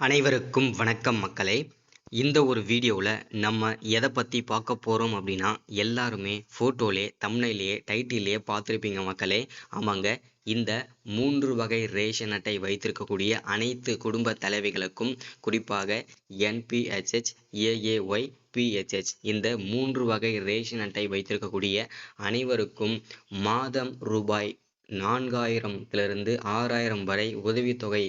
அனைவருக்கும் வணக்கம் மக்களே. இந்த ஒரு வீடியோவில் நம்ம எதை பற்றி பார்க்க போகிறோம் அப்படின்னா, எல்லாருமே ஃபோட்டோலே தம்ப்நெயிலே டைட்டிலே பார்த்துருப்பீங்க மக்களே. ஆமாங்க, இந்த 3 வகை ரேஷன் அட்டை வைத்திருக்கக்கூடிய அனைத்து குடும்ப தலைவிகளுக்கும், குறிப்பாக என்பிஹெச்ஹெச், ஏஏஒய், பிஹெச்ஹெச் இந்த 3 வகை ரேஷன் அட்டை வைத்திருக்கக்கூடிய அனைவருக்கும் மாதம் ரூபாய் 4000 6000 வரை உதவித்தொகை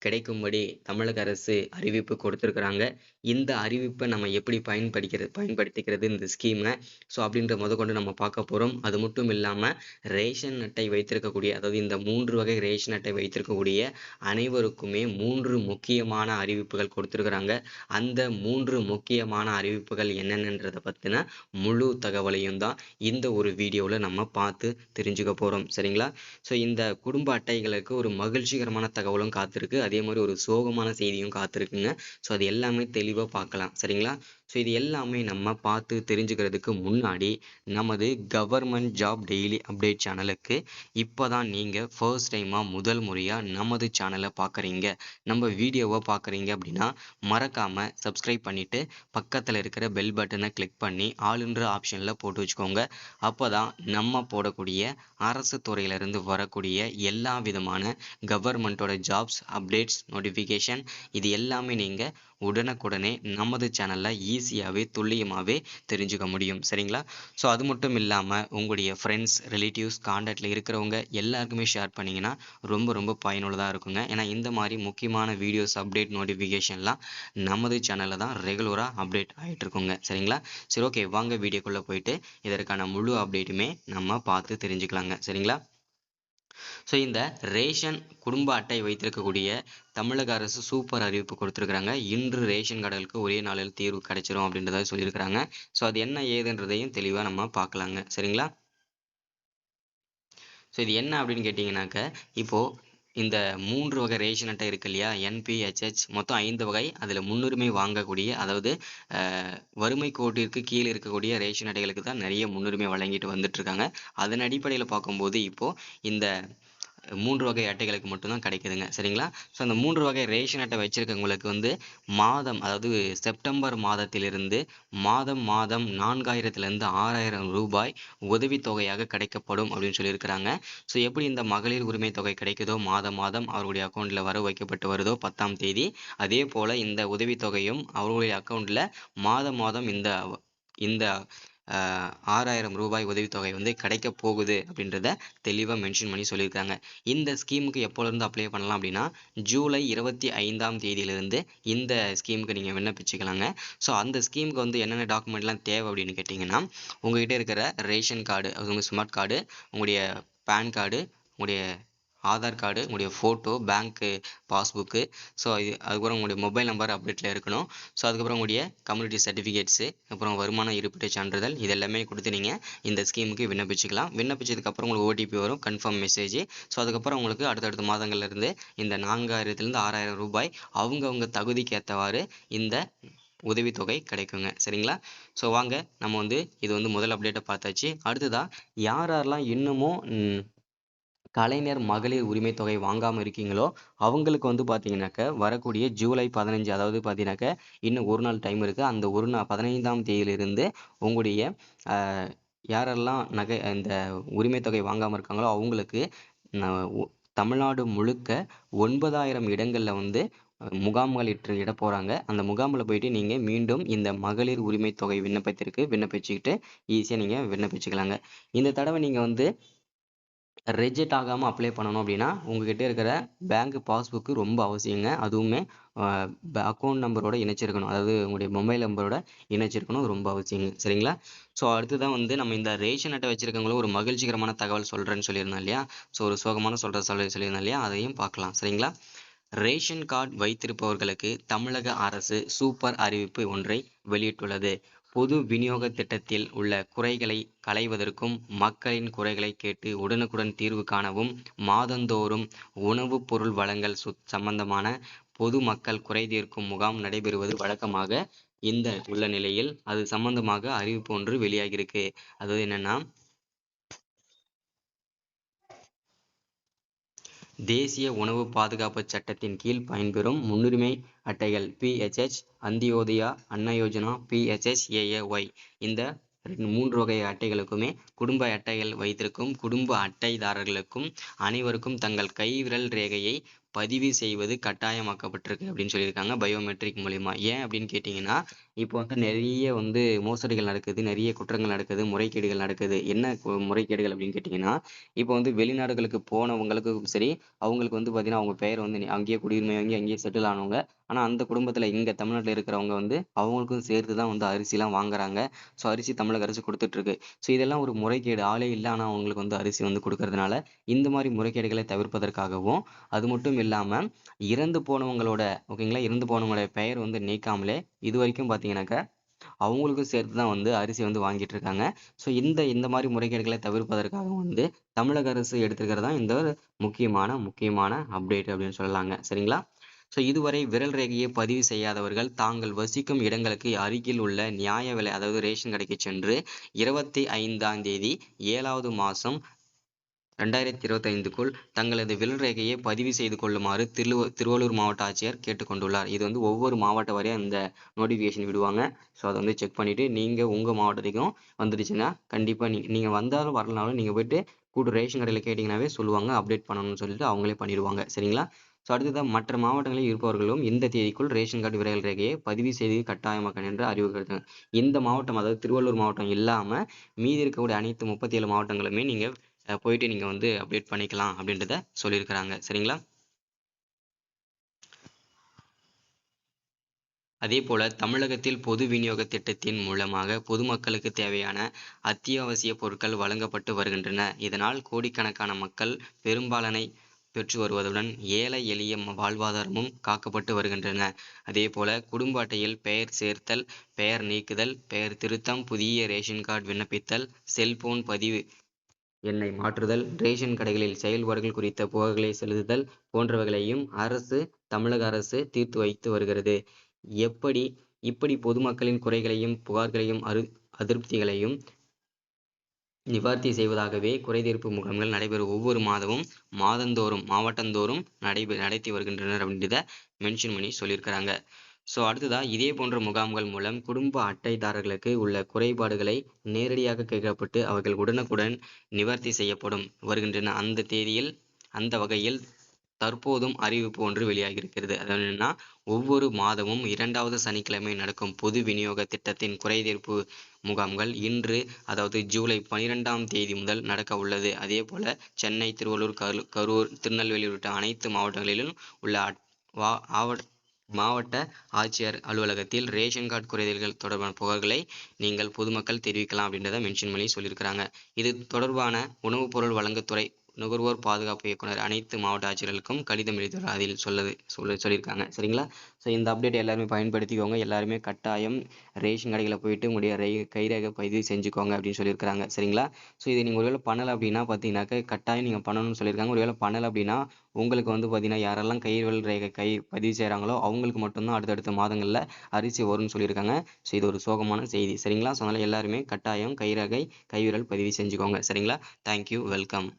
கிடைக்கும்படி தமிழக அரசு அறிவிப்பு கொடுத்துருக்குறாங்க. இந்த அறிவிப்பை நம்ம எப்படி பயன்படுத்திக்கிறது இந்த ஸ்கீமை, ஸோ அப்படின்ற கொண்டு நம்ம பார்க்க போகிறோம். அது மட்டும் இல்லாமல் ரேஷன் அட்டை வைத்திருக்கக்கூடிய, அதாவது இந்த 3 வகை ரேஷன் அட்டை வைத்திருக்கக்கூடிய அனைவருக்குமே 3 முக்கியமான அறிவிப்புகள் கொடுத்துருக்குறாங்க. அந்த 3 முக்கியமான அறிவிப்புகள் என்னென்னன்றதை பற்றின முழு தகவலையும் தான் இந்த ஒரு வீடியோவில் நம்ம பார்த்து தெரிஞ்சுக்க போகிறோம். சரிங்களா? ஸோ இந்த குடும்ப அட்டைகளுக்கு ஒரு மகிழ்ச்சிகரமான தகவலும் காத்திருக்கு, அதே மாதிரி ஒரு சோகமான செய்தியும் காத்திருக்குங்க. ஸோ அது எல்லாமே தெளிவாக பார்க்கலாம். சரிங்களா? ஸோ இது எல்லாமே நம்ம பார்த்து தெரிஞ்சுக்கிறதுக்கு முன்னாடி, நமது கவர்மெண்ட் ஜாப் டெய்லி அப்டேட் சேனலுக்கு இப்போ தான் நீங்கள் ஃபர்ஸ்ட் டைமாக முதல் முறையாக நமது சேனலை பார்க்குறீங்க, நம்ம வீடியோவை பார்க்குறீங்க அப்படின்னா மறக்காமல் சப்ஸ்கிரைப் பண்ணிவிட்டு பக்கத்தில் இருக்கிற பெல் பட்டனை கிளிக் பண்ணி ஆளுன்ற ஆப்ஷனில் போட்டு வச்சுக்கோங்க. அப்போ தான் நம்ம போடக்கூடிய அரசு துறையிலிருந்து வரக்கூடிய எல்லா விதமான கவர்மெண்ட்டோட ஜாப்ஸ் அப்டேட்ஸ் நோட்டிஃபிகேஷன் இது எல்லாமே நீங்கள் உடனுக்குடனே நமது சேனலில் ஈஸியாகவே துல்லியமாகவே தெரிஞ்சுக்க முடியும். சரிங்களா? ஸோ அது மட்டும் இல்லாமல் உங்களுடைய ஃப்ரெண்ட்ஸ், ரிலேட்டிவ்ஸ், காண்டாக்டில் இருக்கிறவங்க எல்லாருக்குமே ஷேர் பண்ணிங்கன்னா ரொம்ப பயனுள்ளதாக இருக்குங்க. ஏன்னா இந்த மாதிரி முக்கியமான வீடியோஸ் அப்டேட் நோட்டிஃபிகேஷன்லாம் நமது சேனலில் தான் ரெகுலராக அப்டேட் ஆகிட்டு இருக்குங்க. சரிங்களா? சரி, ஓகே, வாங்க வீடியோக்குள்ளே போயிட்டு இதற்கான முழு அப்டேட்டுமே நம்ம பார்த்து தெரிஞ்சுக்கலாங்க. சரிங்களா? ஸோ இந்த ரேஷன் குடும்ப அட்டை வைத்திருக்கக்கூடிய தமிழக அரசு சூப்பர் அறிவிப்பு கொடுத்துருக்குறாங்க. இன்று ரேஷன் கடைகளுக்கு ஒரே நாளில் தீர்வு கிடைச்சிரும் அப்படின்றத சொல்லியிருக்கிறாங்க. ஸோ அது என்ன ஏதுன்றதையும் தெளிவாக நம்ம பார்க்கலாங்க. சரிங்களா? ஸோ இது என்ன அப்படின்னு கேட்டிங்கனாக்க, இப்போது இந்த 3 வகை ரேஷன் அட்டை இருக்கு இல்லையா, என்பிஹெச்ஹெச் மொத்தம் 5 வகை. அதில் முன்னுரிமை வாங்கக்கூடிய, அதாவது வறுமை கோட்டிற்கு கீழே இருக்கக்கூடிய ரேஷன் அட்டைகளுக்கு தான் நிறைய முன்னுரிமை வழங்கிட்டு வந்துட்டு இருக்காங்க. அதன் அடிப்படையில் பார்க்கும்போது இப்போது இந்த 3 வகை அட்டைகளுக்கு மட்டும்தான் கிடைக்குதுங்க. சரிங்களா? ஸோ அந்த 3 வகை ரேஷன் அட்டை வச்சிருக்கவங்களுக்கு மாதம், அதாவது செப்டம்பர் மாதத்திலிருந்து மாதம் 4000 6000 ரூபாய் உதவித்தொகையாக கிடைக்கப்படும் அப்படின்னு சொல்லியிருக்கிறாங்க. ஸோ எப்படி இந்த மகளிர் உரிமை தொகை கிடைக்குதோ, மாதம் அவருடைய அக்கௌண்ட்டில் வர வைக்கப்பட்டு வருதோ 10ஆம் தேதி, அதே போல் இந்த உதவித்தொகையும் அவருடைய அக்கௌண்ட்டில் மாதம் இந்த 6000 ரூபாய் உதவித்தொகை கிடைக்க போகுது அப்படின்றத தெளிவாக மென்ஷன் பண்ணி சொல்லியிருக்காங்க. இந்த ஸ்கீமுக்கு எப்போலேருந்து அப்ளை பண்ணலாம் அப்படின்னா, ஜூலை 25ஆம் தேதியிலிருந்து இந்த ஸ்கீமுக்கு நீங்கள் விண்ணப்பிச்சுக்கலாங்க. ஸோ அந்த ஸ்கீமுக்கு என்னென்ன டாக்குமெண்ட்லாம் தேவை அப்படின்னு கேட்டிங்கன்னா, உங்கள்கிட்ட இருக்கிற ரேஷன் கார்டு, உங்கள் ஸ்மார்ட் கார்டு, உங்களுடைய பேன் கார்டு, உங்களுடைய ஆதார் கார்டு, உங்களுடைய ஃபோட்டோ, பேங்க்கு பாஸ்புக்கு, ஸோ அதுக்கப்புறம் உங்களுடைய மொபைல் நம்பர் அப்டேட்டில் இருக்கணும். ஸோ அதுக்கப்புறம் உங்களுடைய கம்யூனிட்டி சர்டிஃபிகேட்ஸு, அப்புறம் வருமான இருப்பிட சான்றிதழ், இது எல்லாமே கொடுத்து நீங்கள் இந்த ஸ்கீமுக்கு விண்ணப்பிச்சுக்கலாம். விண்ணப்பிச்சதுக்கப்புறம் உங்களுக்கு ஓடிபி வரும், கன்ஃபார்ம் மெசேஜ். ஸோ அதுக்கப்புறம் உங்களுக்கு அடுத்தடுத்த மாதங்கள்லேருந்து இந்த 4000 6000 ரூபாய் அவங்கவுங்க தகுதிக்கு ஏற்றவாறு இந்த உதவித்தொகை கிடைக்குங்க. சரிங்களா? ஸோ வாங்க நம்ம இது முதல் அப்டேட்டை பார்த்தாச்சு. அடுத்ததாக யாரெல்லாம் இன்னமும் கலைஞர் மகளிர் உரிமை தொகை வாங்காமல் இருக்கீங்களோ அவங்களுக்கு பார்த்தீங்கன்னாக்க வரக்கூடிய ஜூலை 15, அதாவது பார்த்தீங்கன்னாக்க இன்னும் ஒரு நாள் டைம் இருக்குது. அந்த ஒரு நாள் 15ஆம் தேதியிலிருந்து உங்களுடைய யாரெல்லாம் இந்த உரிமை தொகை வாங்காமல் இருக்காங்களோ அவங்களுக்கு தமிழ்நாடு முழுக்க 9000 இடங்களில் முகாம்கள் இட போகிறாங்க. அந்த முகாமில் போயிட்டு நீங்கள் மீண்டும் இந்த மகளிர் உரிமை தொகை விண்ணப்பிச்சுக்கிட்டு ஈஸியாக நீங்கள் விண்ணப்பிச்சுக்கலாங்க. இந்த தடவை நீங்கள் ரிஜெக்ட் ஆகாமல் அப்ளை பண்ணணும் அப்படின்னா உங்ககிட்ட இருக்கிற பேங்க் பாஸ்புக்கு ரொம்ப அவசியங்க. அதுவுமே அக்கௌண்ட் நம்பரோட இணைச்சிருக்கணும், அதாவது உங்களுடைய மொபைல் நம்பரோட இணைச்சிருக்கணும், ரொம்ப அவசியங்க. சரிங்களா? ஸோ அடுத்துதான் நம்ம இந்த ரேஷன் அட்டை வச்சிருக்கவங்களும் ஒரு மகிழ்ச்சிகரமான தகவல் சொல்கிறேன்னு சொல்லியிருந்தோம் இல்லையா, ஸோ ஒரு சோகமான சொல்லியிருந்தோம் இல்லையா, அதையும் பார்க்கலாம். சரிங்களா? ரேஷன் கார்டு வைத்திருப்பவர்களுக்கு தமிழக அரசு சூப்பர் அறிவிப்பு ஒன்றை வெளியிட்டுள்ளது. பொது விநியோக திட்டத்தில் உள்ள குறைகளை களைவதற்கும் மக்களின் குறைகளை கேட்டு உடனுக்குடன் தீர்வு காணவும் மாதந்தோறும் உணவுப் பொருள் வழங்கல் சம்பந்தமான பொது மக்கள் குறை தீர்க்கும் முகாம் நடைபெறுவது வழக்கமாக உள்ள நிலையில் அது சம்பந்தமாக அறிவிப்பு ஒன்று வெளியாகியிருக்கு. அதாவது என்னன்னா, தேசிய உணவு பாதுகாப்பு சட்டத்தின் கீழ் பயன்பெறும் முன்னுரிமை அட்டைகள் பிஹெச்ஹெச், அந்தியோதயா அன்ன யோஜனா, பிஹெச்ஹெச்-ஏஏஒய். இந்த 3 வகை அட்டைகளுக்குமே குடும்ப அட்டைகள் வைத்திருக்கும் குடும்ப அட்டைதாரர்களுக்கும் அனைவருக்கும் தங்கள் கைவிரல் ரேகையை பதிவு செய்வது கட்டாயமாக்கப்பட்டிருக்கு அப்படின்னு சொல்லியிருக்காங்க பயோமெட்ரிக் மூலிமா. ஏன் அப்படின்னு கேட்டிங்கன்னா, இப்போ வந்து நிறைய வந்து மோசடிகள் நடக்குது, நிறைய குற்றங்கள் நடக்குது, முறைகேடுகள் நடக்குது. என்ன முறைகேடுகள் அப்படின்னு கேட்டிங்கன்னா, இப்போ வந்து வெளிநாடுகளுக்கு போனவங்களுக்கும் சரி, அவங்களுக்கு வந்து பார்த்தீங்கன்னா, அவங்க பெயர் வந்து அங்கேயே குடியுரிமை வாங்கி அங்கேயே செட்டில் ஆனவங்க. ஆனா அந்த குடும்பத்துல இங்க தமிழ்நாட்டுல இருக்கிறவங்க வந்து அவங்களுக்கும் சேர்த்து தான் வந்து அரிசிலாம் வாங்குறாங்க. ஸோ அரிசி தமிழக அரசு கொடுத்துட்டு இருக்கு. ஸோ இதெல்லாம் ஒரு முறைகேடு. ஆளே இல்ல, ஆனா அவங்களுக்கு வந்து அரிசி வந்து கொடுக்கறதுனால இந்த மாதிரி முறைகேடுகளை தவிர்ப்பதற்காகவும், அது மட்டும் இல்லாம இறந்து போனவங்களோட ஓகேங்களா, இறந்து போனவங்களோட பெயர் வந்து நீக்காமலே இதுவரைக்கும் பார்த்தீங்கன்னாக்கா அவங்களுக்கும் சேர்த்து தான் வந்து அரிசி வந்து வாங்கிட்டு இருக்காங்க. ஸோ இந்த இந்த மாதிரி முறைகேடுகளை தவிர்ப்பதற்காக வந்து தமிழக அரசு எடுத்திருக்கிறதா இந்த ஒரு முக்கியமான அப்டேட் அப்படின்னு சொல்லலாங்க. சரிங்களா? ஸோ இதுவரை விரல் ரேகையை பதிவு செய்யாதவர்கள் தாங்கள் வசிக்கும் இடங்களுக்கு அருகில் உள்ள நியாய விலை அதாவது ரேஷன் கடைக்கு சென்று 25ஆம் தேதி 7வது மாதம் 2025க்குள் தங்களது விரல் ரேகையை பதிவு செய்து கொள்ளுமாறு திருவள்ளூர் மாவட்ட ஆட்சியர் கேட்டுக்கொண்டுள்ளார். இது வந்து ஒவ்வொரு மாவட்ட வாரியாக இந்த நோட்டிஃபிகேஷன் விடுவாங்க. ஸோ அதை வந்து செக் பண்ணிவிட்டு நீங்கள் உங்கள் மாவட்டத்துக்கும் வந்துடுச்சுன்னா கண்டிப்பாக நீங்கள் வந்தாலும் வரலனாலும் நீங்கள் போய்ட்டு ரேஷன் கடையில் கேட்டிங்கனாவே சொல்லுவாங்க அப்டேட் பண்ணணும்னு சொல்லிட்டு அவங்களே பண்ணிடுவாங்க. சரிங்களா? ஸோ அடுத்ததாக மற்ற மாவட்டங்களில் இருப்பவர்களும் இந்த தேதிக்குள் ரேஷன் கார்டு விரல் ரேகையை பதிவு செய்து கட்டாயமாக்கணும் என்று அறிவுறுத்துறாங்க. இந்த மாவட்டம் அதாவது திருவள்ளூர் மாவட்டம் இல்லாமல் மீதி இருக்கக்கூடிய அனைத்து 37 மாவட்டங்களுமே நீங்கள் போயிட்டு நீங்கள் வந்து அப்டேட் பண்ணிக்கலாம் அப்படின்றத சொல்லியிருக்கிறாங்க. சரிங்களா? அதே போல தமிழகத்தில் பொது விநியோக திட்டத்தின் மூலமாக பொதுமக்களுக்கு தேவையான அத்தியாவசிய பொருட்கள் வழங்கப்பட்டு வருகின்றன. இதனால் கோடிக்கணக்கான மக்கள் பெரும்பாலனை பெற்று வருவதுடன் ஏழை எளிய வாழ்வாதாரமும் காக்கப்பட்டு வருகின்றன. அதே போல குடும்ப அட்டையில் பெயர் சேர்த்தல், பெயர் நீக்குதல், பெயர் திருத்தம், புதிய ரேஷன் கார்டு விண்ணப்பித்தல், செல்போன் பதிவு எண்ணை மாற்றுதல், ரேஷன் கடைகளில் செயல்பாடுகள் குறித்த புகார்களை செலுத்துதல் போன்றவைகளையும் தமிழக அரசு தீர்த்து வைத்து வருகிறது. இப்படி பொதுமக்களின் குறைகளையும் புகார்களையும் அதிருப்திகளையும் நிவர்த்தி செய்வதாகவே குறைதீர்ப்பு முகாம்கள் நடைபெறும். ஒவ்வொரு மாதமும் மாவட்டந்தோறும் நடத்தி வருகின்றனர் அப்படின்றத மென்ஷன் பண்ணி சொல்லியிருக்கிறாங்க. ஸோ அடுத்ததா இதே போன்ற முகாம்கள் மூலம் குடும்ப அட்டைதாரர்களுக்கு உள்ள குறைபாடுகளை நேரடியாக கேட்கப்பட்டு அவர்கள் உடனுக்குடன் நிவர்த்தி செய்யப்படும் வருகின்றன. அந்த தேதியில் அந்த வகையில் தற்போதும் அறிவிப்பு ஒன்று வெளியாகியிருக்கிறது. அதாவது என்னன்னா, ஒவ்வொரு மாதமும் 2வது சனிக்கிழமை நடக்கும் பொது விநியோக திட்டத்தின் குறைதீர்ப்பு முகாம்கள் இன்று அதாவது ஜூலை 12ஆம் தேதி முதல் நடக்க உள்ளது. அதே போல சென்னை, திருவள்ளூர், கரூர், திருநெல்வேலி உள்ளிட்ட அனைத்து மாவட்டங்களிலும் உள்ள மாவட்ட ஆட்சியர் அலுவலகத்தில் ரேஷன் கார்டு குறைதல்கள் தொடர்பான புகார்களை நீங்கள் பொதுமக்கள் தெரிவிக்கலாம் அப்படின்றத மென்ஷன் பண்ணி சொல்லியிருக்கிறாங்க. இது தொடர்பான உணவுப் பொருள் வழங்குத்துறை நுகர்வோர் பாதுகாப்பு இயக்குனர் அனைத்து மாவட்ட ஆட்சியர்களுக்கும் கடிதம் எழுதியுள்ளார். அதில் சொல்லியிருக்காங்க. சரிங்களா? ஸோ இந்த அப்டேட் எல்லாருமே பயன்படுத்திக்கோங்க. எல்லாருமே கட்டாயம் ரேஷன் கடைகளில் போயிட்டு உங்களுடைய கைரேகை பதிவு செஞ்சுக்கோங்க அப்படின்னு சொல்லியிருக்கிறாங்க. சரிங்களா? ஸோ இதை நீங்கள் ஒருவேளை பண்ணலை அப்படின்னா பார்த்தீங்கன்னாக்கா கட்டாயம் நீங்கள் பண்ணணும்னு சொல்லியிருக்காங்க. ஒருவேளை பண்ணலை அப்படின்னா உங்களுக்கு வந்து பார்த்தீங்கன்னா யாரெல்லாம் கைவிரல் ரேகை பதிவு செய்கிறாங்களோ அவங்களுக்கு மட்டும்தான் அடுத்தடுத்த மாதங்களில் அரிசி வரும்னு சொல்லியிருக்காங்க. ஸோ இது ஒரு சோகமான செய்தி. சரிங்களா? ஸோ அதனால் எல்லாருமே கட்டாயம் கைவிரல் பதிவு செஞ்சுக்கோங்க. சரிங்களா? தேங்க்யூ. வெல்கம்.